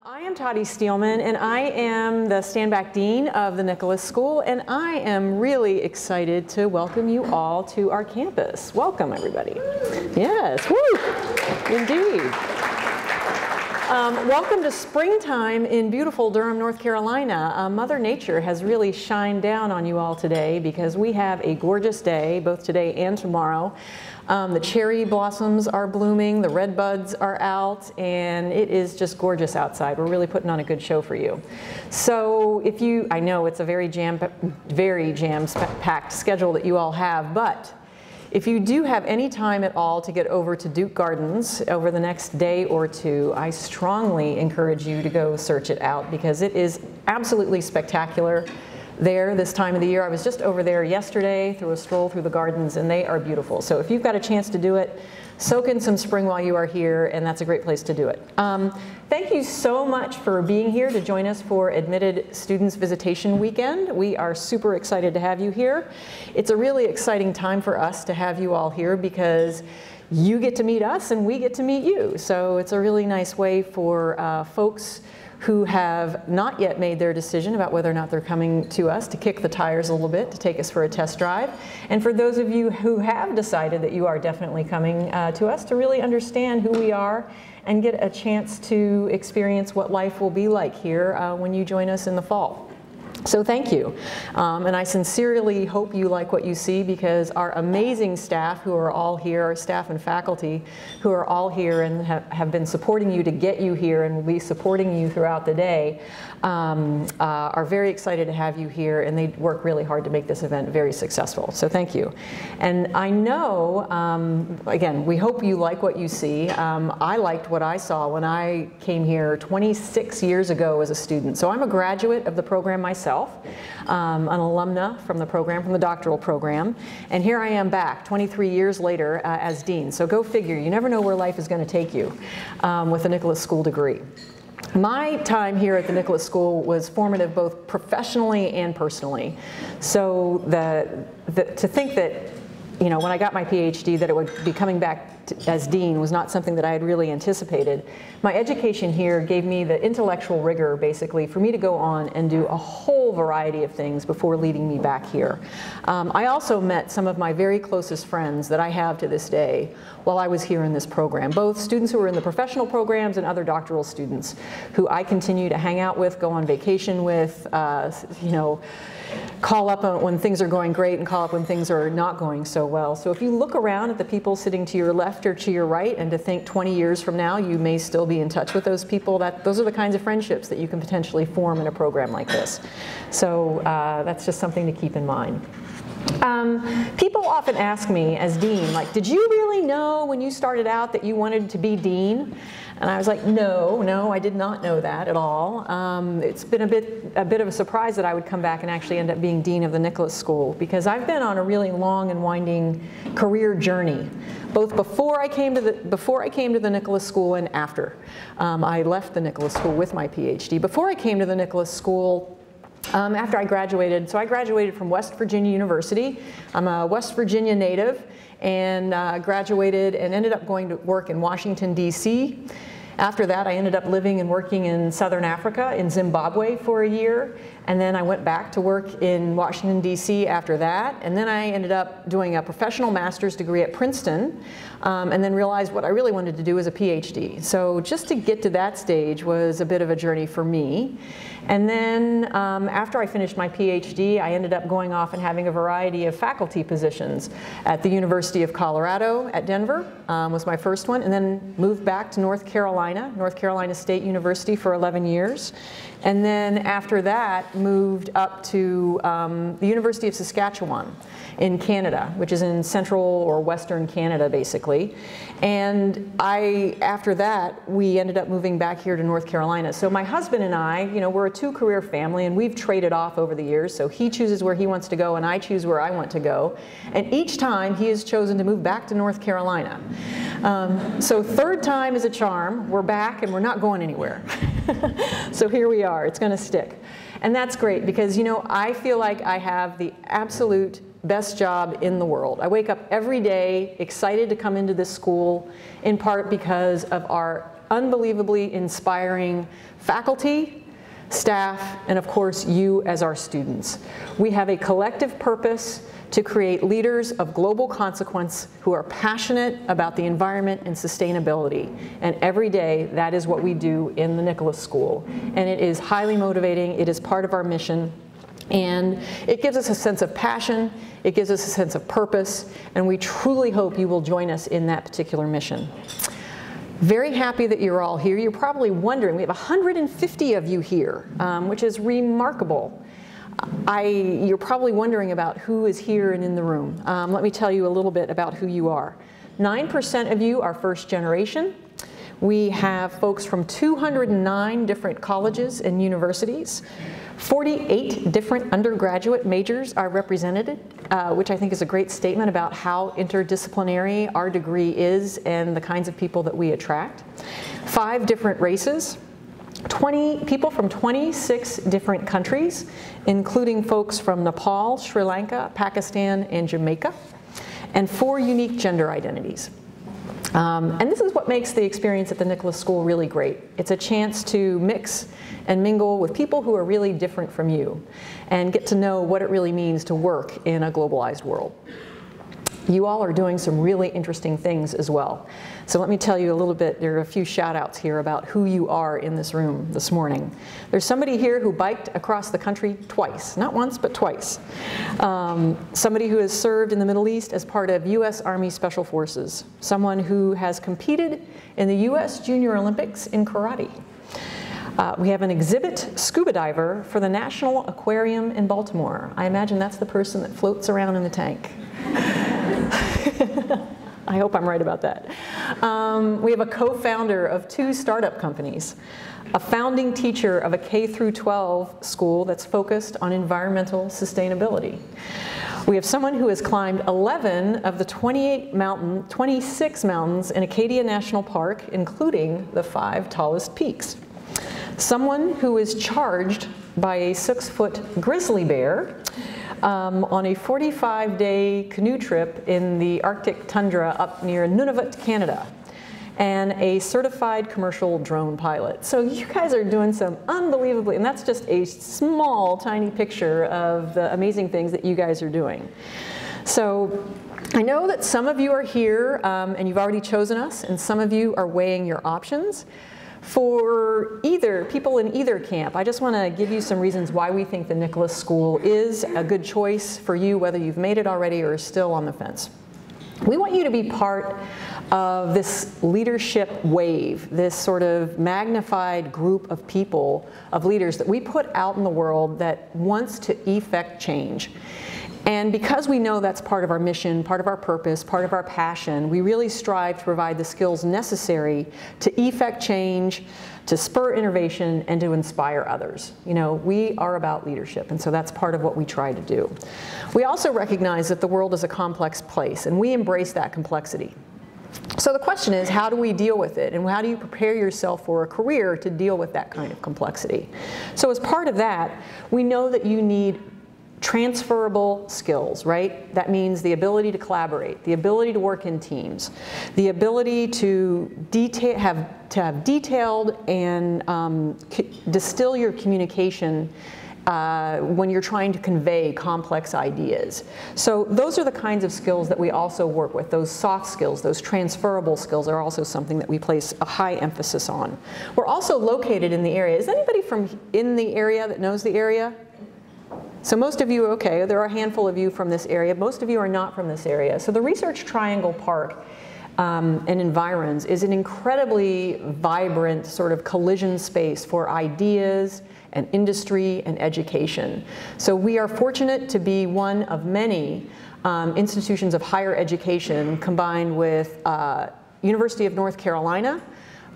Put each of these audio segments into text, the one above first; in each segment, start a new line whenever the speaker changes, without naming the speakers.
I am Toddi Steelman, and I am the Stanback Dean of the Nicholas School, and I am really excited to welcome you all to our campus. Welcome, everybody. Yes, woo, indeed. Welcome to springtime in beautiful Durham, North Carolina. Mother Nature has really shined down on you all today because we have a gorgeous day, both today and tomorrow. The cherry blossoms are blooming, the red buds are out, and it is just gorgeous outside. We're really putting on a good show for you. So I know it's a very jam-packed schedule that you all have, but if you do have any time at all to get over to Duke Gardens over the next day or two, I strongly encourage you to go search it out because it is absolutely spectacular there this time of the year. I was just over there yesterday through a stroll through the gardens, and they are beautiful. So if you've got a chance to do it, soak in some spring while you are here, and that's a great place to do it. Thank you so much for being here to join us for Admitted Students Visitation Weekend. We are super excited to have you here. It's a really exciting time for us to have you all here because you get to meet us and we get to meet you. So it's a really nice way for folks who have not yet made their decision about whether or not they're coming to us to kick the tires a little bit, to take us for a test drive. And for those of you who have decided that you are definitely coming to us to really understand who we are and get a chance to experience what life will be like here when you join us in the fall. So thank you, and I sincerely hope you like what you see because our amazing staff who are all here, our staff and faculty who are all here and have been supporting you to get you here and will be supporting you throughout the day, are very excited to have you here, and they work really hard to make this event very successful. So thank you. And I know, again, we hope you like what you see. I liked what I saw when I came here 26 years ago as a student. So I'm a graduate of the program myself. An alumna from the program, from the doctoral program, and here I am back 23 years later as dean. So go figure, you never know where life is going to take you with a Nicholas School degree. My time here at the Nicholas School was formative both professionally and personally. So to think that, you know, when I got my PhD that it would be coming back as dean was not something that I had really anticipated. My education here gave me the intellectual rigor, basically, for me to go on and do a whole variety of things before leading me back here. I also met some of my very closest friends that I have to this day while I was here in this program, both students who are in the professional programs and other doctoral students who I continue to hang out with, go on vacation with, you know, call up when things are going great and call up when things are not going so well. So if you look around at the people sitting to your left or to your right and to think 20 years from now you may still be in touch with those people, those are the kinds of friendships that you can potentially form in a program like this. So that's just something to keep in mind. People often ask me as dean, like, did you really know when you started out that you wanted to be dean? And I was like, no, I did not know that at all. It's been a bit of a surprise that I would come back and actually end up being dean of the Nicholas School because I've been on a really long and winding career journey, both before I came to the Nicholas School and after. I left the Nicholas School with my PhD. Before I came to the Nicholas School, after I graduated, so I graduated from West Virginia University. I'm a West Virginia native and graduated and ended up going to work in Washington, D.C. After that, I ended up living and working in Southern Africa, in Zimbabwe for a year, and then I went back to work in Washington, D.C. after that, and then I ended up doing a professional master's degree at Princeton, and then realized what I really wanted to do was a PhD. So just to get to that stage was a bit of a journey for me. And then after I finished my PhD, I ended up going off and having a variety of faculty positions at the University of Colorado at Denver, was my first one, and then moved back to North Carolina State University for 11 years. And then after that, moved up to the University of Saskatchewan in Canada, which is in central or western Canada, basically. And after that, we ended up moving back here to North Carolina. So my husband and I, you know, we're a two-career family, and we've traded off over the years. So he chooses where he wants to go, and I choose where I want to go. And each time, he has chosen to move back to North Carolina. So third time is a charm. We're back, and we're not going anywhere. So here we are. It's going to stick. And that's great because, you know, I feel like I have the absolute best job in the world. I wake up every day excited to come into this school, in part because of our unbelievably inspiring faculty, staff, and of course you as our students. We have a collective purpose to create leaders of global consequence who are passionate about the environment and sustainability. And every day, that is what we do in the Nicholas School. And it is highly motivating, it is part of our mission, and it gives us a sense of passion, it gives us a sense of purpose, and we truly hope you will join us in that particular mission. Very happy that you're all here. You're probably wondering, we have 150 of you here, which is remarkable. You're probably wondering about who is here and in the room. Let me tell you a little bit about who you are. 9% of you are first generation. We have folks from 209 different colleges and universities. 48 different undergraduate majors are represented, which I think is a great statement about how interdisciplinary our degree is and the kinds of people that we attract. 5 different races. 20 people from 26 different countries, including folks from Nepal, Sri Lanka, Pakistan, and Jamaica, and 4 unique gender identities. And this is what makes the experience at the Nicholas School really great. It's a chance to mix and mingle with people who are really different from you and get to know what it really means to work in a globalized world. You all are doing some really interesting things as well. So let me tell you a little bit, there are a few shout outs here about who you are in this room this morning. There's somebody here who biked across the country twice, not once, but twice. Somebody who has served in the Middle East as part of US Army Special Forces. Someone who has competed in the US Junior Olympics in karate. We have an exhibit scuba diver for the National Aquarium in Baltimore. I imagine that's the person that floats around in the tank. I hope I'm right about that. We have a co-founder of 2 startup companies, a founding teacher of a K-12 school that's focused on environmental sustainability. We have someone who has climbed 11 of the 26 mountains in Acadia National Park, including the 5 tallest peaks. Someone who is charged by a 6-foot grizzly bear on a 45-day canoe trip in the Arctic tundra up near Nunavut, Canada, and a certified commercial drone pilot. So you guys are doing some unbelievably, and that's just a small, tiny picture of the amazing things that you guys are doing. So I know that some of you are here and you've already chosen us, and some of you are weighing your options. For either people in either camp, I just want to give you some reasons why we think the Nicholas School is a good choice for you, whether you've made it already or are still on the fence. We want you to be part of this leadership wave, this sort of magnified group of people, of leaders that we put out in the world that wants to effect change. And because we know that's part of our mission, part of our purpose, part of our passion, we really strive to provide the skills necessary to effect change, to spur innovation, and to inspire others. You know, we are about leadership, and so that's part of what we try to do. We also recognize that the world is a complex place, and we embrace that complexity. So the question is, how do we deal with it, and how do you prepare yourself for a career to deal with that kind of complexity? So as part of that, we know that you need transferable skills, right? That means the ability to collaborate, the ability to work in teams, the ability to have detailed and distill your communication when you're trying to convey complex ideas. So those are the kinds of skills that we also work with. Those soft skills, those transferable skills are also something that we place a high emphasis on. We're also located in the area. Is anybody from in the area that knows the area? So most of you, okay, there are a handful of you from this area. Most of you are not from this area. So the Research Triangle Park and environs is an incredibly vibrant sort of collision space for ideas and industry and education. So we are fortunate to be one of many institutions of higher education combined with University of North Carolina,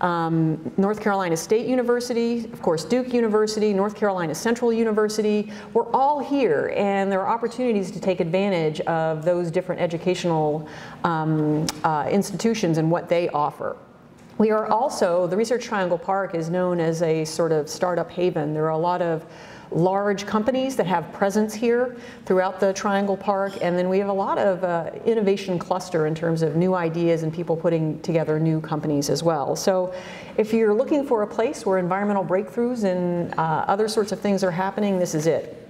North Carolina State University, of course Duke University, North Carolina Central University. We're all here, and there are opportunities to take advantage of those different educational institutions and what they offer. We are also, the Research Triangle Park is known as a sort of startup haven. There are a lot of large companies that have presence here throughout the Triangle Park, and then we have a lot of innovation cluster in terms of new ideas and people putting together new companies as well. So if you're looking for a place where environmental breakthroughs and other sorts of things are happening, this is it.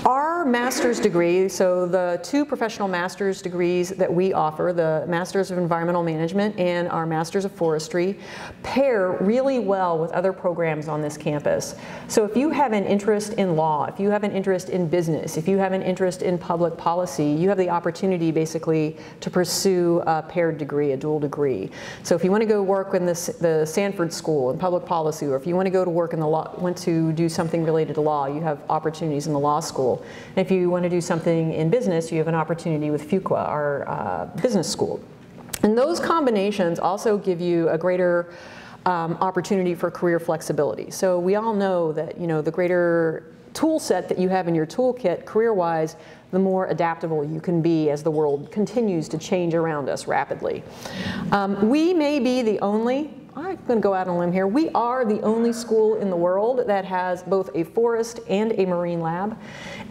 Our master's degree, so the 2 professional master's degrees that we offer, the Master's of Environmental Management and our Master's of Forestry, pair really well with other programs on this campus. So if you have an interest in law, if you have an interest in business, if you have an interest in public policy, you have the opportunity basically to pursue a paired degree, a dual degree. So if you want to go work in the Sanford School in public policy, or if you want to go to work in the law, want to do something related to law, you have opportunities in the law school. And if you want to do something in business, you have an opportunity with Fuqua, our business school. And those combinations also give you a greater opportunity for career flexibility. So we all know that, you know, the greater tool set that you have in your toolkit career-wise, the more adaptable you can be as the world continues to change around us rapidly. We may be the only, I'm going to go out on a limb here, we are the only school in the world that has both a forest and a marine lab.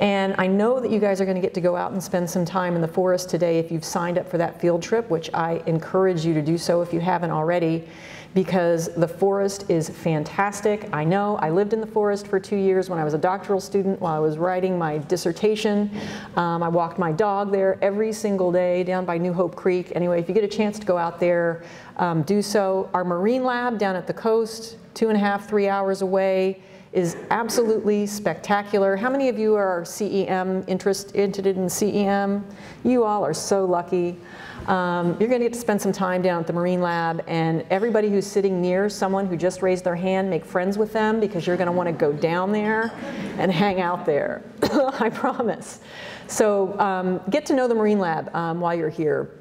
And I know that you guys are going to get to go out and spend some time in the forest today if you've signed up for that field trip, which I encourage you to do so if you haven't already, because the forest is fantastic. I know, I lived in the forest for 2 years when I was a doctoral student while I was writing my dissertation. I walked my dog there every single day down by New Hope Creek. Anyway, if you get a chance to go out there, do so. Our marine lab down at the coast, 2.5, 3 hours away, is absolutely spectacular. How many of you are CEM, interested in CEM? You all are so lucky. You're going to get to spend some time down at the Marine Lab, and everybody who's sitting near someone who just raised their hand, make friends with them, because you're going to want to go down there and hang out there. I promise. So get to know the Marine Lab while you're here.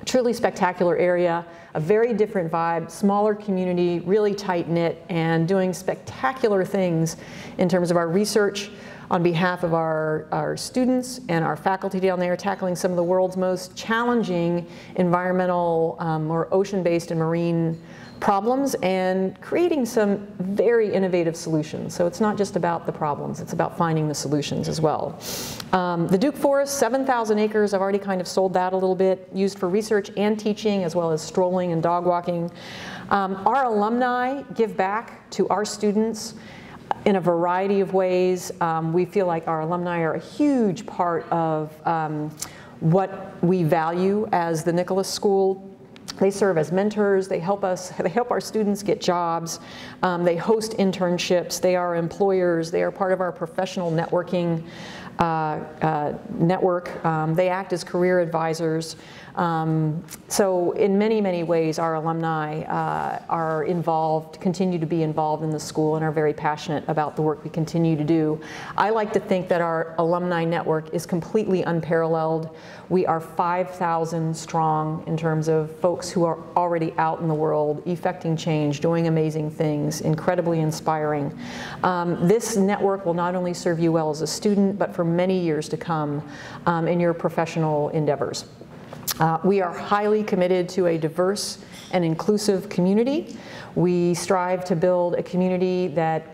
Truly spectacular area, a very different vibe, smaller community, really tight-knit, and doing spectacular things in terms of our research on behalf of our students and our faculty down there, tackling some of the world's most challenging environmental or ocean-based and marine problems, and creating some very innovative solutions. So it's not just about the problems, it's about finding the solutions as well. The Duke Forest, 7,000 acres, I've already kind of sold that a little bit, used for research and teaching, as well as strolling and dog walking. Our alumni give back to our students in a variety of ways. We feel like our alumni are a huge part of what we value as the Nicholas School. They serve as mentors, they help our students get jobs, they host internships, they are employers, they are part of our professional networking network, they act as career advisors. So in many, many ways, our alumni are involved, continue to be involved in the school, and are very passionate about the work we continue to do. I like to think that our alumni network is completely unparalleled. We are 5,000 strong in terms of folks who are already out in the world, effecting change, doing amazing things, incredibly inspiring. This network will not only serve you well as a student, but for many years to come in your professional endeavors. We are highly committed to a diverse and inclusive community. We strive to build a community that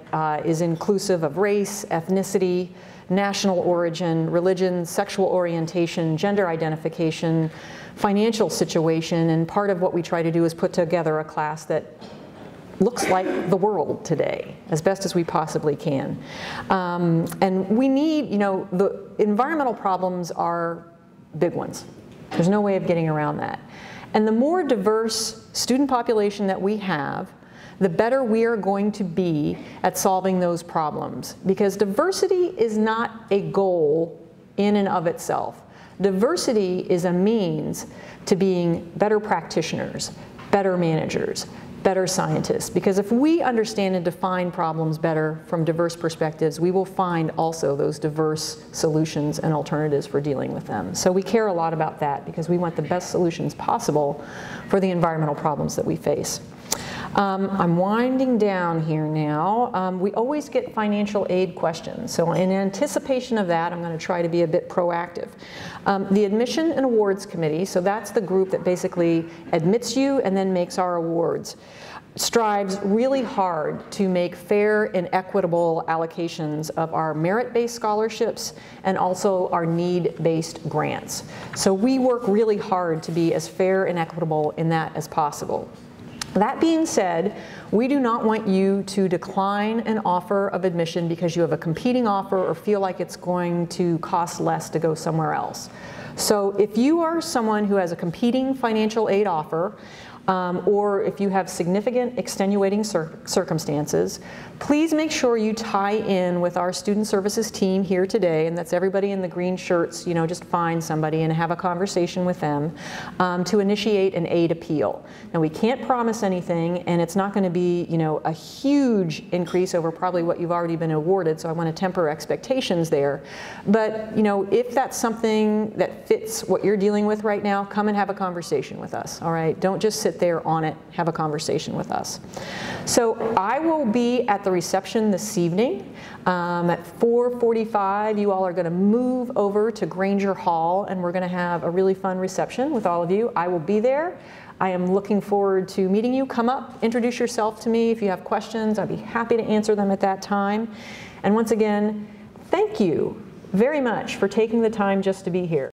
is inclusive of race, ethnicity, national origin, religion, sexual orientation, gender identification, financial situation, and part of what we try to do is put together a class that looks like the world today, as best as we possibly can. And we need, you know, the environmental problems are big ones. There's no way of getting around that. And the more diverse student population that we have, the better we are going to be at solving those problems. Because diversity is not a goal in and of itself. Diversity is a means to being better practitioners, better managers, better scientists. Because if we understand and define problems better from diverse perspectives, we will find also those diverse solutions and alternatives for dealing with them. So we care a lot about that because we want the best solutions possible for the environmental problems that we face. I'm winding down here now. We always get financial aid questions. So in anticipation of that, I'm going to try to be a bit proactive. The Admission and Awards Committee, so that's the group that basically admits you and then makes our awards. strives really hard to make fair and equitable allocations of our merit-based scholarships and also our need-based grants. So we work really hard to be as fair and equitable in that as possible. That being said, we do not want you to decline an offer of admission because you have a competing offer or feel like it's going to cost less to go somewhere else. So if you are someone who has a competing financial aid offer, or if you have significant extenuating circumstances, please make sure you tie in with our student services team here today, and that's everybody in the green shirts. You know, just find somebody and have a conversation with them to initiate an aid appeal. Now, we can't promise anything, and it's not going to be, you know, a huge increase over probably what you've already been awarded, so I want to temper expectations there. But, you know, if that's something that fits what you're dealing with right now, come and have a conversation with us, all right? Don't just sit there on it, have a conversation with us. So I will be at the reception this evening. At 4:45, you all are going to move over to Granger Hall, and we're going to have a really fun reception with all of you. I will be there. I am looking forward to meeting you. Come up, introduce yourself to me. If you have questions, I'd be happy to answer them at that time. And once again, thank you very much for taking the time just to be here.